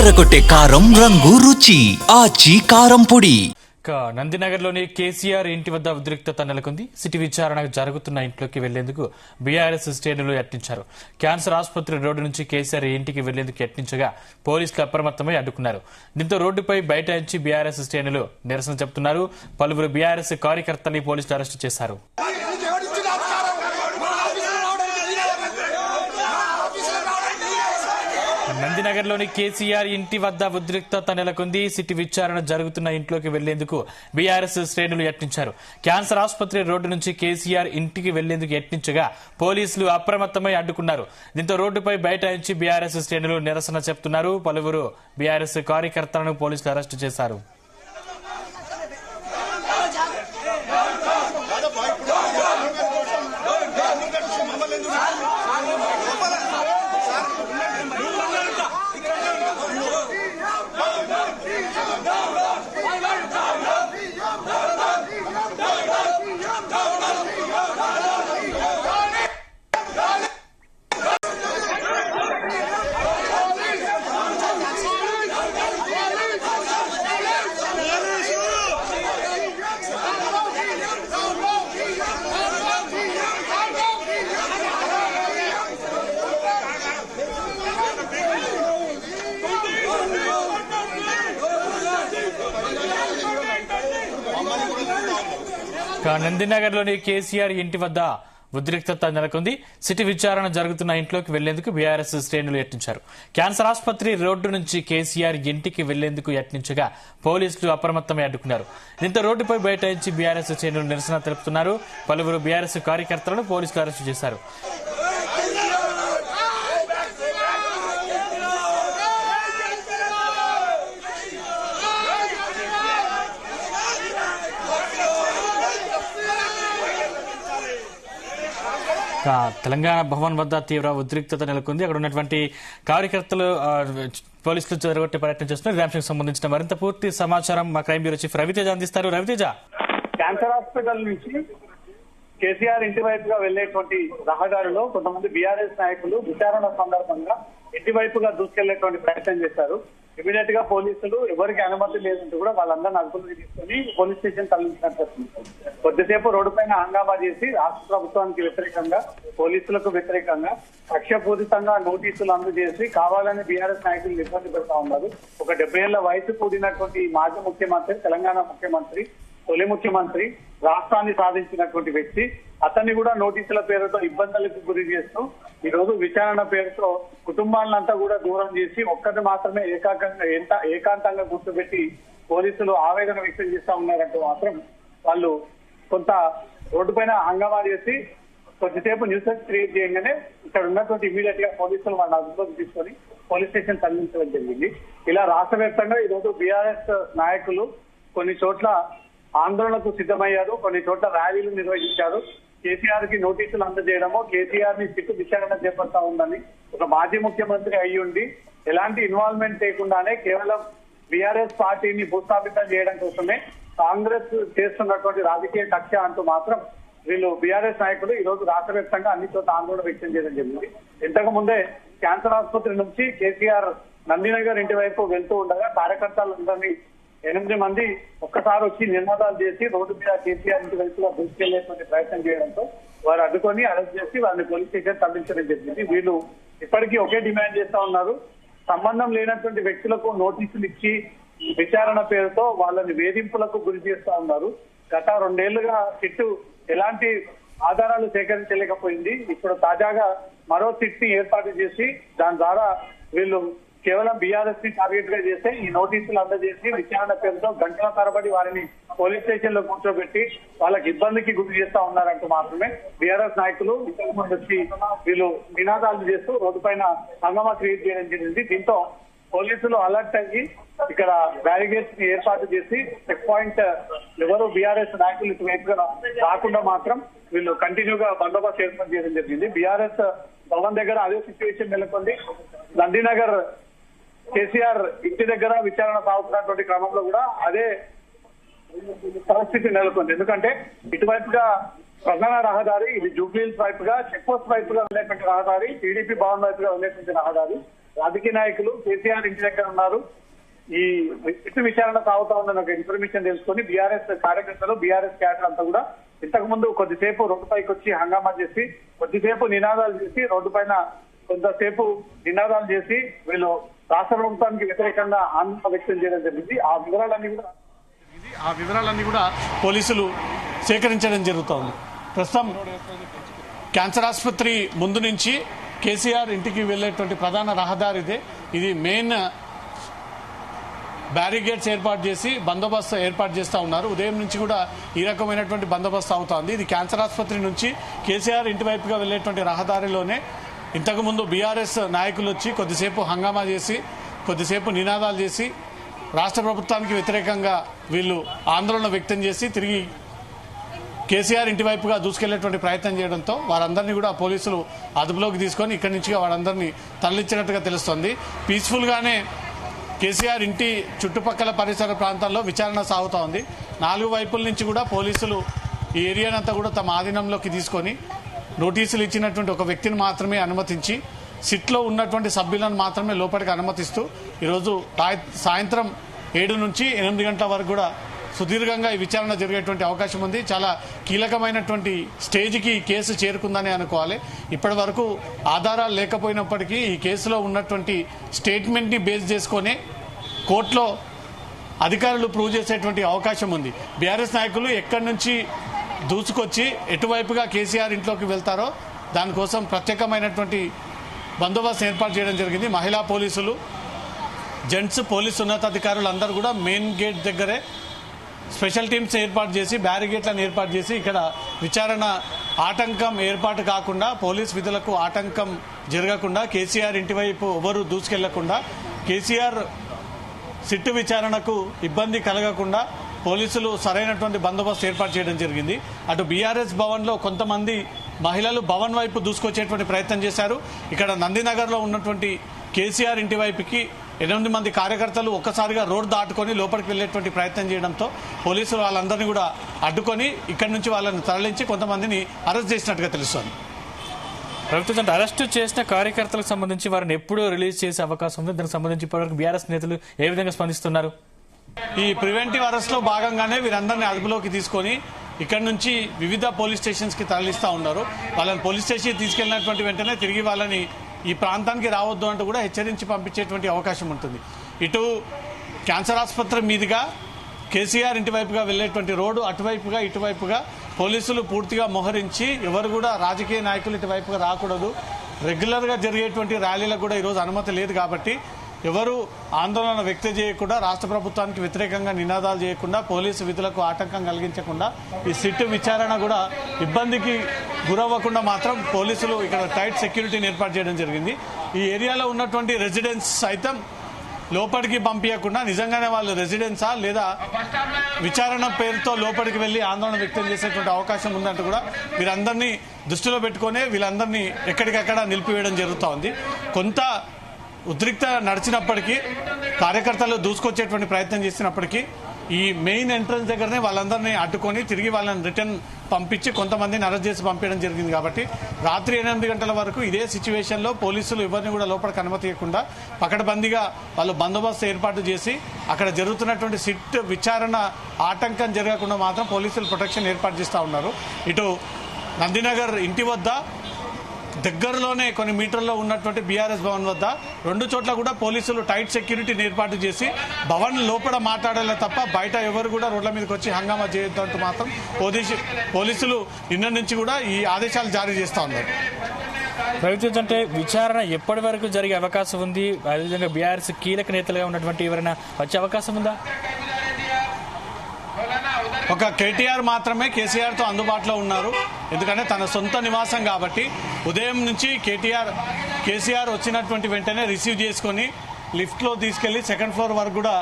అదరగొట్టే కారం రంగు రుచి ఆచి కారం పొడి. నందినగర్లోని కేసీఆర్ ఇంటి వద్ద ఉద్రిక్తత నెలకొంది. సిటీ విచారణ జరుగుతున్న ఇంట్లోకి వెళ్లేందుకు బీఆర్ఎస్ శ్రేణులు యత్నించారు. క్యాన్సర్ ఆసుపత్రి రోడ్డు నుంచి కేసీఆర్ ఇంటికి వెళ్లేందుకు యత్నించగా పోలీసులు అప్రమత్తమై అడ్డుకున్నారు. దీంతో రోడ్డుపై బైఠాయించి బీఆర్ఎస్ శ్రేణులు నిరసన చెబుతున్నారు. పలువురు బీఆర్ఎస్ కార్యకర్తల్ని పోలీసులు అరెస్టు చేశారు. నందినగర్లోని కేసీఆర్ ఇంటి వద్ద ఉద్రిక్తత నెలకొంది. సిటీ విచారణ జరుగుతున్న ఇంట్లోకి వెళ్లేందుకు బీఆర్ఎస్ శ్రేణులు యత్నించారు. క్యాన్సర్ ఆసుపత్రి రోడ్డు నుంచి కేసీఆర్ ఇంటికి వెళ్లేందుకు యత్నించగా పోలీసులు అప్రమత్తమై అడ్డుకున్నారు. దీంతో రోడ్డుపై బైఠాయించి బీఆర్ఎస్ శ్రేణులు నిరసన చెబుతున్నారు. పలువురు బీఆర్ఎస్ కార్యకర్తలను పోలీసులు అరెస్టు చేశారు. నందినగర్లోని కేసీఆర్ ఇంటి వద్ద ఉద్రిక్తత నెలకొంది. సిటీ విచారణ జరుగుతున్న ఇంట్లోకి వెళ్లేందుకు బీఆర్ఎస్ శ్రేణులు యత్నించారు. క్యాన్సర్ ఆసుపత్రి రోడ్డు నుంచి కేసీఆర్ ఇంటికి వెళ్లేందుకు యత్నించగా పోలీసులు అప్రమత్తమై అడ్డుకున్నారు. దీంతో రోడ్డుపై బైఠాయించి బీఆర్ఎస్ శ్రేణులు నిరసన తెలుపుతున్నారు. పలువురు బీఆర్ఎస్ కార్యకర్తలను పోలీసులు అరెస్టు చేశారు. తెలంగాణ భవన్ వద్ద తీవ్ర ఉద్రిక్తత నెలకొంది. అక్కడ ఉన్నటువంటి కార్యకర్తలు పోలీసులు చెదరగొట్టే ప్రయత్నం చేస్తున్నారు. ఈ అంశానికి సంబంధించిన మరింత పూర్తి సమాచారం మా క్రైమ్ బ్యూరో చీఫ్ రవితేజ అందిస్తారు. రవితేజ, క్యాన్సర్ హాస్పిటల్ నుంచి కేసీఆర్ ఇంటి వైపుగా వెళ్లేటువంటి రహదారిలో కొంతమంది బీఆర్ఎస్ నాయకులు విచారణ సందర్భంగా ఇంటి వైపుగా దూసుకెళ్లేటువంటి ప్రయత్నం చేశారు. ఇమీడియట్ గా పోలీసులు ఎవరికి అనుమతి లేదంటూ కూడా వాళ్ళందరినీ అదుపులోకి తీసుకుని పోలీస్ స్టేషన్ తరలించినట్టు కొద్దిసేపు రోడ్డు పైన హంగామా చేసి రాష్ట్ర ప్రభుత్వానికి వ్యతిరేకంగా, పోలీసులకు వ్యతిరేకంగా కక్షపూరితంగా నోటీసులు అందజేసి కావాలని బీఆర్ఎస్ నాయకులు ఇబ్బంది పెడతా ఉన్నారు. ఒక 70 ఏళ్ల వయసు కూడినటువంటి మాజీ ముఖ్యమంత్రి, తెలంగాణ ముఖ్యమంత్రి, తొలి ముఖ్యమంత్రి, రాష్ట్రాన్ని సాధించినటువంటి వ్యక్తి, అతన్ని కూడా నోటీసుల పేరుతో ఇబ్బందులకు గురి చేస్తూ ఈ రోజు విచారణ పేరుతో కుటుంబాలంతా కూడా దూరం చేసి ఒక్కటి మాత్రమే ఏకాంతంగా గుర్తుపెట్టి పోలీసులు ఆవేదన వ్యక్తం చేస్తా ఉన్నారంటూ మాత్రం వాళ్ళు కొంత రోడ్డు పైన హంగామా చేసి కొద్దిసేపు న్యూసెన్స్ క్రియేట్ చేయగానే ఇక్కడ ఉన్నటువంటి ఇమీడియట్ గా పోలీసులు వాళ్ళ అదుపులోకి తీసుకొని పోలీస్ స్టేషన్ తరలించడం జరిగింది. ఇలా రాష్ట్ర వ్యాప్తంగా ఈ రోజు బీఆర్ఎస్ నాయకులు కొన్ని చోట్ల ఆందోళనకు సిద్ధమయ్యారు, కొన్ని చోట్ల ర్యాలీలు నిర్వహించారు. కేసీఆర్ కి నోటీసులు అందజేయడమో, కేసీఆర్ ని సిట్టు విచారణ చేపడతా ఉందని ఒక మాజీ ముఖ్యమంత్రి అయ్యుండి ఎలాంటి ఇన్వాల్వ్మెంట్ లేకుండానే కేవలం బీఆర్ఎస్ పార్టీని భూస్థాపితం చేయడం కోసమే కాంగ్రెస్ చేస్తున్నటువంటి రాజకీయ కక్ష అంటూ మాత్రం వీళ్ళు బీఆర్ఎస్ నాయకులు ఈ రోజు రాష్ట్ర వ్యాప్తంగా అన్ని చోట్ల ఆందోళన వ్యక్తం చేయడం జరిగింది. ఇంతకు ముందే క్యాన్సర్ ఆసుపత్రి నుంచి కేసీఆర్ నందినగర్ ఇంటి వైపు వెళ్తూ ఉండగా కార్యకర్తలందరినీ 8 మంది ఒక్కసారి వచ్చి నినాదాలు చేసి రోడ్డు మీద కేసీఆర్ ఇంటి వైపుగా దూసుకెళ్లేటువంటి ప్రయత్నం చేయడంతో వారు అడ్డుకొని అరెస్ట్ చేసి వారిని పోలీస్ స్టేషన్ తరలించడం జరిగింది. వీళ్ళు ఇప్పటికీ ఒకే డిమాండ్ చేస్తా ఉన్నారు. సంబంధం లేనటువంటి వ్యక్తులకు నోటీసులు ఇచ్చి విచారణ పేరుతో వాళ్ళని వేధింపులకు గురి చేస్తా ఉన్నారు. గత 2 ఏళ్లుగా సిట్టు ఎలాంటి ఆధారాలు సేకరించలేకపోయింది. ఇప్పుడు తాజాగా మరో సిట్ ని ఏర్పాటు చేసి దాని ద్వారా వీళ్ళు కేవలం బీఆర్ఎస్ ని టార్గెట్ గా చేస్తే ఈ నోటీసులు అందజేసి విచారణ పేరుతో గంటల తరబడి వారిని పోలీస్ స్టేషన్ లో కూర్చోబెట్టి వాళ్ళకి ఇబ్బందికి గురి చేస్తా ఉన్నారంటూ మాత్రమే బీఆర్ఎస్ నాయకులు ఇంతకు ముందు వచ్చి వీళ్ళు నినాదాలు చేస్తూ రోడ్డు పైన హంగామా క్రియేట్ చేయడం జరిగింది. దీంతో పోలీసులు అలర్ట్ అయ్యి ఇక్కడ బ్యారిగేడ్స్ ని ఏర్పాటు చేసి చెక్ పాయింట్ ఎవరు బీఆర్ఎస్ నాయకులు ఇటువైపుగా రాకుండా మాత్రం వీళ్ళు కంటిన్యూగా బందోబస్తు ఏర్పాటు చేయడం జరిగింది. బీఆర్ఎస్ భవన్ దగ్గర అదే సిచ్యువేషన్ నెలకొంది. నందినగర్ కేసీఆర్ ఇంటి దగ్గర విచారణ సాగుతున్నటువంటి క్రమంలో కూడా అదే పరిస్థితి నెలకొంది. ఎందుకంటే ఇటువైపుగా ప్రధాన రహదారి, ఇది జూబ్లీహిల్స్ వైపుగా చెక్ పోస్ట్ వైపుగా వెళ్ళేటువంటి రహదారి, టీడీపీ భవన్ వైపుగా వెళ్ళేటువంటి రహదారి. రాజకీయ నాయకులు కేసీఆర్ ఇంటి దగ్గర ఉన్నారు. ఈ ఇటు విచారణ సాగుతా ఉందని ఒక ఇన్ఫర్మేషన్ తెలుసుకొని బీఆర్ఎస్ కార్యకర్తలు బీఆర్ఎస్ క్యాడర్ అంతా కూడా ఇంతకు ముందు కొద్దిసేపు రోడ్డుపైకి వచ్చి హంగామా చేసి కొద్దిసేపు నినాదాలు చేసి రోడ్డు పైన కొంతసేపు నినాదాలు చేసి వీళ్ళు రాష్ట్ర ప్రభుత్వానికి వ్యతిరేకంగా ఆందోళన వ్యక్తం చేయడం జరిగింది. ఆ వివరాలన్నీ కూడా పోలీసులు సేకరించడం జరుగుతోంది. ప్రస్తుతం క్యాన్సర్ ఆసుపత్రి ముందు నుంచి కేసీఆర్ ఇంటికి వెళ్లేటువంటి ప్రధాన రహదారిదే. ఇది మెయిన్ బ్యారిగేడ్స్ ఏర్పాటు చేసి బందోబస్తు ఏర్పాటు చేస్తూ ఉన్నారు. ఉదయం నుంచి కూడా ఈ రకమైనటువంటి బందోబస్తు అవుతోంది. ఇది క్యాన్సర్ ఆసుపత్రి నుంచి కేసీఆర్ ఇంటి వైపుగా వెళ్లేటువంటి రహదారిలోనే ఇంతకుముందు బీఆర్ఎస్ నాయకులు వచ్చి కొద్దిసేపు హంగామా చేసి కొద్దిసేపు నినాదాలు చేసి రాష్ట్ర ప్రభుత్వానికి వ్యతిరేకంగా వీళ్ళు ఆందోళన వ్యక్తం చేసి తిరిగి కేసీఆర్ ఇంటి వైపుగా దూసుకెళ్లేటువంటి ప్రయత్నం చేయడంతో వారందరినీ కూడా పోలీసులు అదుపులోకి తీసుకొని ఇక్కడి నుంచి వారందరినీ తరలించినట్టుగా తెలుస్తోంది. పీస్ఫుల్గానే కేసీఆర్ ఇంటి చుట్టుపక్కల పరిసర ప్రాంతాల్లో విచారణ సాగుతూ ఉంది. 4 వైపుల నుంచి కూడా పోలీసులు ఈ ఏరియానంతా కూడా తమ ఆధీనంలోకి తీసుకొని నోటీసులు ఇచ్చినటువంటి ఒక వ్యక్తిని మాత్రమే అనుమతించి సిట్లో ఉన్నటువంటి సభ్యులను మాత్రమే లోపలికి అనుమతిస్తూ ఈరోజు సాయంత్రం 7 నుంచి 8 గంటల వరకు కూడా సుదీర్ఘంగా ఈ విచారణ జరిగేటువంటి అవకాశం ఉంది. చాలా కీలకమైనటువంటి స్టేజ్కి ఈ కేసు చేరుకుందని అనుకోవాలి. ఇప్పటి వరకు ఆధారాలు లేకపోయినప్పటికీ ఈ కేసులో ఉన్నటువంటి స్టేట్మెంట్ని బేస్ చేసుకొని కోర్టులో అధికారులు ప్రూవ్ చేసేటువంటి అవకాశం ఉంది. బీఆర్ఎస్ నాయకులు ఎక్కడి నుంచి దూసుకొచ్చి ఎటువైపుగా కేసీఆర్ ఇంట్లోకి వెళ్తారో దానికోసం ప్రత్యేకమైనటువంటి బందోబస్తు ఏర్పాటు చేయడం జరిగింది. మహిళా పోలీసులు, జెంట్స్ పోలీసు ఉన్నతాధికారులు అందరూ కూడా మెయిన్ గేట్ దగ్గరే స్పెషల్ టీమ్స్ ఏర్పాటు చేసి బ్యారిగేట్లను ఏర్పాటు చేసి ఇక్కడ విచారణ ఆటంకం ఏర్పాటు కాకుండా పోలీస్ విధులకు ఆటంకం జరగకుండా కేసీఆర్ ఇంటి వైపు ఎవరు దూసుకెళ్లకుండా కేసీఆర్ సిట్టు విచారణకు ఇబ్బంది కలగకుండా పోలీసులు సరైనటువంటి బందోబస్తు ఏర్పాటు చేయడం జరిగింది. అటు బీఆర్ఎస్ భవన్లో కొంతమంది మహిళలు భవన్ వైపు దూసుకొచ్చేటువంటి ప్రయత్నం చేశారు. ఇక్కడ నందినగర్లో ఉన్నటువంటి కేసీఆర్ ఇంటి వైపుకి 8 మంది కార్యకర్తలు ఒక్కసారిగా రోడ్డు దాటుకొని లోపలికి వెళ్లేటువంటి ప్రయత్నం చేయడంతో పోలీసులు వాళ్ళందరినీ కూడా అడ్డుకొని ఇక్కడి నుంచి వాళ్ళని తరలించి కొంతమందిని అరెస్ట్ చేసినట్టుగా తెలుస్తోంది. ప్రభుత్వం అరెస్టు చేసిన కార్యకర్తలకు సంబంధించి వారిని ఎప్పుడు రిలీజ్ చేసే అవకాశం ఉంది? దానికి సంబంధించి ఇప్పటివరకు బీఆర్ఎస్ నేతలు ఏ విధంగా స్పందిస్తున్నారు? ఈ ప్రివెంటివ్ అరెస్ట్ లో భాగంగానే వీరందరినీ అదుపులోకి తీసుకొని ఇక్కడ నుంచి వివిధ పోలీస్ స్టేషన్స్ కి తరలిస్తా ఉన్నారు. వాళ్ళని పోలీస్ స్టేషన్ తీసుకెళ్లినటువంటి వెంటనే తిరిగి వాళ్ళని ఈ ప్రాంతానికి రావద్దు అంటూ కూడా హెచ్చరించి పంపించేటువంటి అవకాశం ఉంటుంది. ఇటు క్యాన్సర్ ఆసుపత్రి మీదుగా కేసీఆర్ ఇంటి వైపుగా వెళ్లేటువంటి రోడ్డు అటువైపుగా ఇటువైపుగా పోలీసులు పూర్తిగా మోహరించి ఎవరు కూడా రాజకీయ నాయకులు ఇటువైపుగా రాకూడదు. రెగ్యులర్గా జరిగేటువంటి ర్యాలీలకు కూడా ఈరోజు అనుమతి లేదు కాబట్టి ఎవరు ఆందోళన వ్యక్తం చేయకుండా రాష్ట్ర ప్రభుత్వానికి వ్యతిరేకంగా నినాదాలు చేయకుండా పోలీసు విధులకు ఆటంకం కలిగించకుండా ఈ సిట్టు విచారణ కూడా ఇబ్బందికి గురవ్వకుండా మాత్రం పోలీసులు ఇక్కడ టైట్ సెక్యూరిటీని ఏర్పాటు చేయడం జరిగింది. ఈ ఏరియాలో ఉన్నటువంటి రెసిడెంట్స్ సైతం లోపలికి పంపించకుండా నిజంగానే వాళ్ళు రెసిడెన్సా లేదా విచారణ పేరుతో లోపలికి వెళ్లి ఆందోళన వ్యక్తం చేసేటువంటి అవకాశం ఉందంటూ కూడా వీరందరినీ దృష్టిలో పెట్టుకునే వీళ్ళందరినీ ఎక్కడికక్కడ నిలిపివేయడం జరుగుతూ ఉంది. కొంత ఉద్రిక్త నడిచినప్పటికీ కార్యకర్తలు దూసుకొచ్చేటువంటి ప్రయత్నం చేసినప్పటికీ ఈ మెయిన్ ఎంట్రన్స్ దగ్గరనే వాళ్ళందరినీ అడ్డుకొని తిరిగి వాళ్ళని రిటర్న్ పంపించి కొంతమందిని అరెస్ట్ చేసి పంపించడం జరిగింది. కాబట్టి రాత్రి 8 గంటల వరకు ఇదే సిచ్యువేషన్లో పోలీసులు ఎవరిని కూడా లోపలికి అనుమతియకుండా పకడ్బందీగా వాళ్ళు బందోబస్తు ఏర్పాటు చేసి అక్కడ జరుగుతున్నటువంటి సిట్ విచారణ ఆటంకం జరగకుండా మాత్రం పోలీసులు ప్రొటెక్షన్ ఏర్పాటు చేస్తూ ఉన్నారు. ఇటు నందినగర్ ఇంటి వద్ద దగ్గరలోనే కొన్ని మీటర్లో ఉన్నటువంటి బీఆర్ఎస్ భవన్ వద్ద 2 చోట్ల కూడా పోలీసులు టైట్ సెక్యూరిటీని ఏర్పాటు చేసి భవన్ లోపల మాట్లాడాలే తప్ప బయట ఎవరు కూడా రోడ్ల మీదకి వచ్చి హంగామా చేయొద్దంటూ మాత్రం పోలీసులు నిన్న నుంచి కూడా ఈ ఆదేశాలు జారీ చేస్తూ ఉన్నారు. ప్రభుత్వం అంటే విచారణ ఎప్పటి వరకు జరిగే అవకాశం ఉంది? అదేవిధంగా బీఆర్ఎస్ కీలక నేతలుగా ఉన్నటువంటి ఎవరైనా వచ్చే అవకాశం ఉందా? ఒక కేటీఆర్ మాత్రమే కేసీఆర్తో అందుబాటులో ఉన్నారు. ఎందుకంటే తన సొంత నివాసం కాబట్టి ఉదయం నుంచి కేసీఆర్ వచ్చినటువంటి వెంటనే రిసీవ్ చేసుకొని లిఫ్ట్లో తీసుకెళ్లి 2nd ఫ్లోర్ వరకు కూడా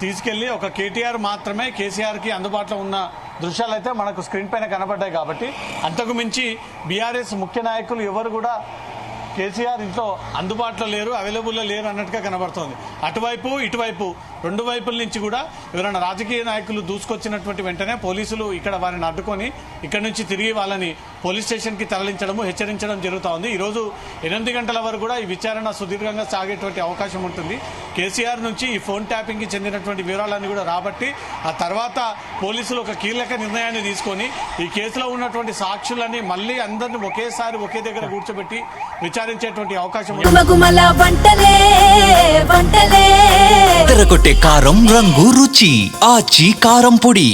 తీసుకెళ్లి ఒక కేటీఆర్ మాత్రమే కేసీఆర్కి అందుబాటులో ఉన్న దృశ్యాలు అయితే మనకు స్క్రీన్ పైన కనబడ్డాయి. కాబట్టి అంతకు మించి బీఆర్ఎస్ ముఖ్య నాయకులు ఎవరు కూడా కేసీఆర్ ఇంట్లో అందుబాటులో లేరు, అవైలబుల్లో లేరు అన్నట్టుగా కనబడుతోంది. అటువైపు ఇటువైపు 2 వైపుల నుంచి కూడా ఎవరైనా రాజకీయ నాయకులు దూసుకొచ్చినటువంటి వెంటనే పోలీసులు ఇక్కడ వారిని అడ్డుకొని ఇక్కడ నుంచి తిరిగి వాళ్ళని పోలీస్ స్టేషన్కి తరలించడము హెచ్చరించడం జరుగుతూ ఉంది. ఈరోజు 8 గంటల వరకు కూడా ఈ విచారణ సుదీర్ఘంగా సాగేటువంటి అవకాశం ఉంటుంది. కేసీఆర్ నుంచి ఈ ఫోన్ ట్యాపింగ్కి చెందినటువంటి వివరాలన్నీ కూడా రాబట్టి ఆ తర్వాత పోలీసులు ఒక కీలక నిర్ణయాన్ని తీసుకొని ఈ కేసులో ఉన్నటువంటి సాక్షులని మళ్ళీ అందరినీ ఒకేసారి ఒకే దగ్గర కూర్చోబెట్టి విచారించేటువంటి అవకాశం ఉంది. తెరకొట్టే కారం రంగు రుచి ఆచి కారం పొడి.